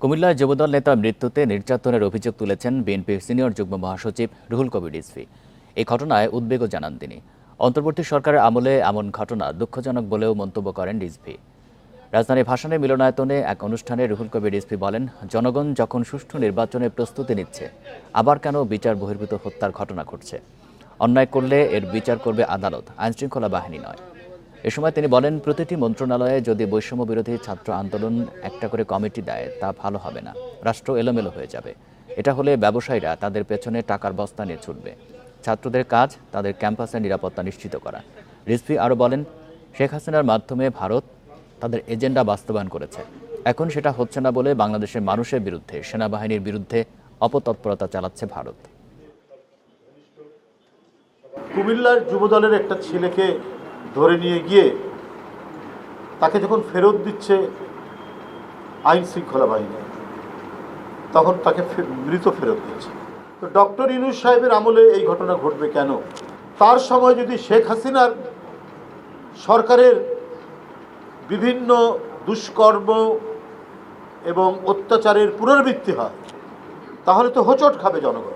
কুমিল্লায় যুবদল নেতার মৃত্যুতে নির্যাতনের অভিযোগ তুলেছেন বিএনপির সিনিয়র যুগ্ম মহাসচিব রুহুল কবির রিজভী। এই ঘটনায় উদ্বেগও জানান তিনি। অন্তর্বর্তী সরকারের আমলে এমন ঘটনা দুঃখজনক বলেও মন্তব্য করেন রিজভী। রাজধানীর ভাসানী মিলনায়তনে এক অনুষ্ঠানে রুহুল কবির রিজভী বলেন, জনগণ যখন সুষ্ঠু নির্বাচনের প্রস্তুতি নিচ্ছে, আবার কেন বিচার বহির্ভূত হত্যার ঘটনা ঘটছে? অন্যায় করলে এর বিচার করবে আদালত, আইনশৃঙ্খলা বাহিনী নয়। এ সময় তিনি বলেন, প্রতিটি মন্ত্রণালয়ে যদি বৈষম্য বিরোধী ছাত্র আন্দোলন একটা করে কমিটি দেয় তা ভালো হবে না, রাষ্ট্র এলোমেলো হয়ে যাবে। এটা হলে ব্যবসায়ীরা তাদের পেছনে টাকার বস্তা নিয়ে ছুটবে। ছাত্রদের কাজ তাদের ক্যাম্পাসের নিরাপত্তা নিশ্চিত করা। রিজভী আরও বলেন, শেখ হাসিনার মাধ্যমে ভারত তাদের এজেন্ডা বাস্তবায়ন করেছে। এখন সেটা হচ্ছে না বলে বাংলাদেশের মানুষের বিরুদ্ধে, সেনাবাহিনীর বিরুদ্ধে অপতৎপরতা চালাচ্ছে ভারত। কুমিল্লার যুবদলের একটা ছেলেকে ধরে নিয়ে গিয়ে তাকে যখন ফেরত দিচ্ছে আইন শৃঙ্খলা বাহিনী, তখন তাকে মৃত ফেরত দিচ্ছে। তো ডক্টর ইউনূস সাহেবের আমলে এই ঘটনা ঘটবে কেন? তার সময় যদি শেখ হাসিনার সরকারের বিভিন্ন দুষ্কর্ম এবং অত্যাচারের পুনরাবৃত্তি হয়, তাহলে তো হোঁচট খাবে জনগণ।